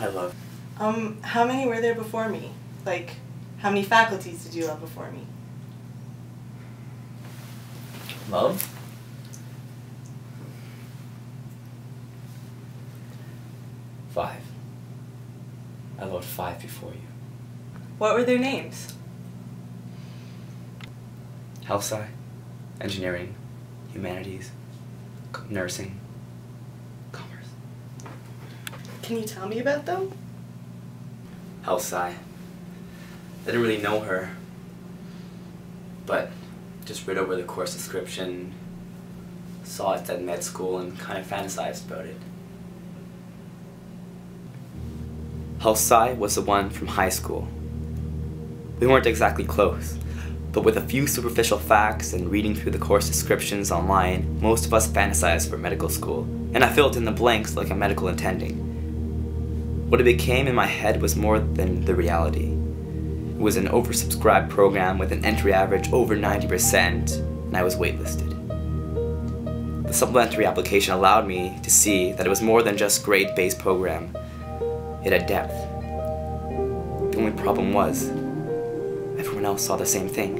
I love. How many were there before me? Like, how many faculties did you love before me? Love? Five. I loved 5 before you. What were their names? Health Sci, engineering, humanities, nursing, commerce. Can you tell me about them? Health Sci. I didn't really know her, but just read over the course description, saw it at med school, and kind of fantasized about it. Health Sci was the one from high school. We weren't exactly close, but with a few superficial facts and reading through the course descriptions online, most of us fantasized for medical school, and I filled in the blanks like a medical attending. What it became in my head was more than the reality. It was an oversubscribed program with an entry average over 90%, and I was waitlisted. The supplementary application allowed me to see that it was more than just grade-based program. It had depth. The only problem was, everyone else saw the same thing,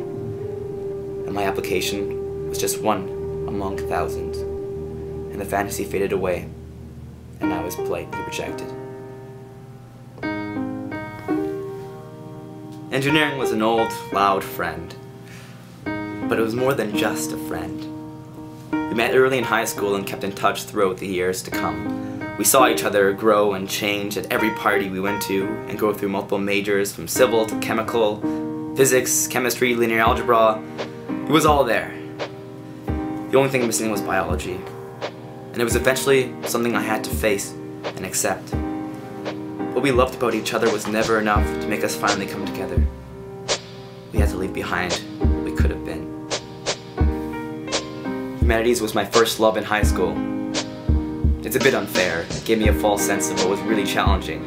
and my application was just one among thousands, and the fantasy faded away, and I was politely rejected. Engineering was an old, loud friend, but it was more than just a friend. We met early in high school and kept in touch throughout the years to come. We saw each other grow and change at every party we went to and go through multiple majors from civil to chemical, physics, chemistry, linear algebra. It was all there. The only thing missing was biology, and it was eventually something I had to face and accept. What we loved about each other was never enough to make us finally come together. We had to leave behind what we could have been. Humanities was my first love in high school. It's a bit unfair. It gave me a false sense of what was really challenging.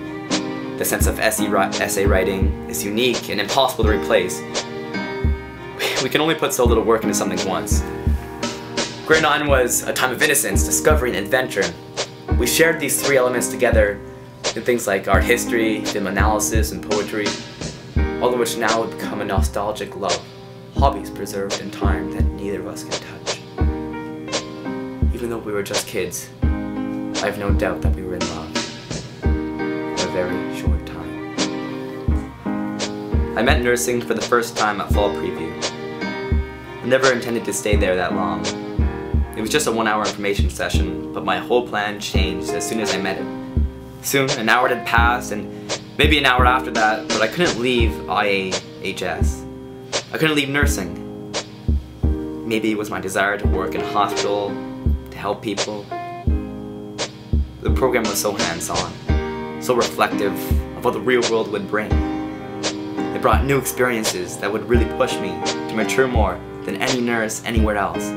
The sense of essay writing is unique and impossible to replace. We can only put so little work into something once. Grade 9 was a time of innocence, discovery, and adventure. We shared these 3 elements together in things like art history, film analysis, and poetry, all of which now have become a nostalgic love, hobbies preserved in time that neither of us can touch. Even though we were just kids, I have no doubt that we were in love for a very short time. I met nursing for the first time at fall preview. I never intended to stay there that long. It was just a 1-hour information session, but my whole plan changed as soon as I met him. Soon, an hour had passed, and maybe an hour after that, but I couldn't leave IAHS. I couldn't leave nursing. Maybe it was my desire to work in a hospital, to help people. The program was so hands-on, so reflective of what the real world would bring. It brought new experiences that would really push me to mature more than any nurse anywhere else.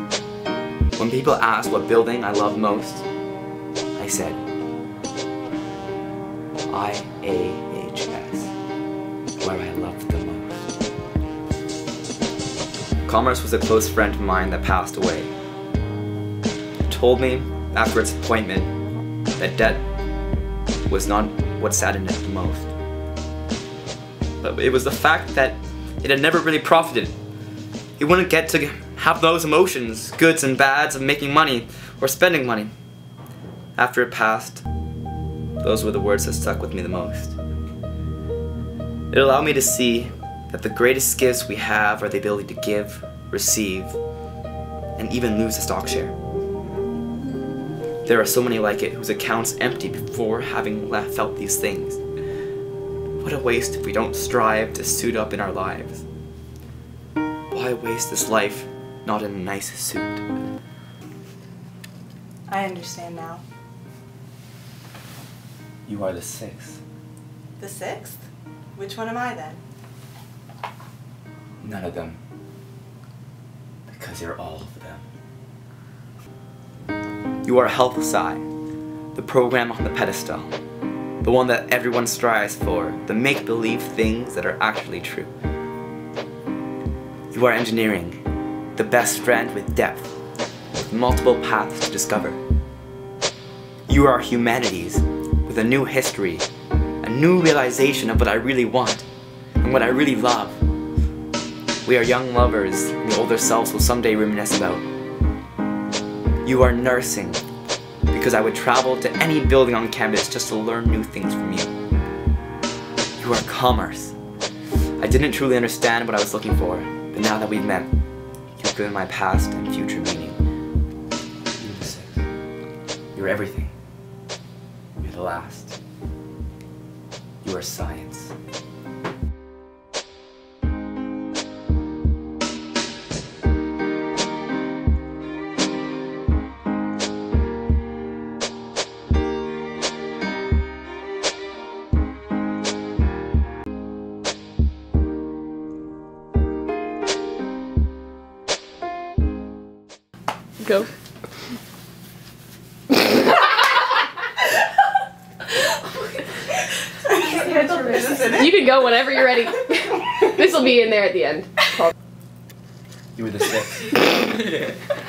When people asked what building I loved most, I said, IAHS, where I loved the most. Commerce was a close friend of mine that passed away. It told me, after its appointment, that debt was not what saddened it the most. But it was the fact that it had never really profited. It wouldn't get to have those emotions, goods and bads, of making money or spending money. After it passed, those were the words that stuck with me the most. It allowed me to see that the greatest gifts we have are the ability to give, receive, and even lose a stock share. There are so many like it whose accounts empty before having felt these things. What a waste if we don't strive to suit up in our lives. Why waste this life not in a nice suit? I understand now. You are the 6th. The 6th? Which one am I then? None of them. Because you're all of them. You are Health Sci, the program on the pedestal, the one that everyone strives for, the make-believe things that are actually true. You are engineering, the best friend with depth, with multiple paths to discover. You are humanities, with a new history, a new realization of what I really want and what I really love. We are young lovers the older selves will someday reminisce about. You are nursing, because I would travel to any building on campus just to learn new things from you. You are commerce. I didn't truly understand what I was looking for, but now that we've met, you've given my past and future meaning. You're the sixth. You're everything. You're the last. You are science. Go. You can go whenever you're ready. This will be in there at the end. You were the sixth.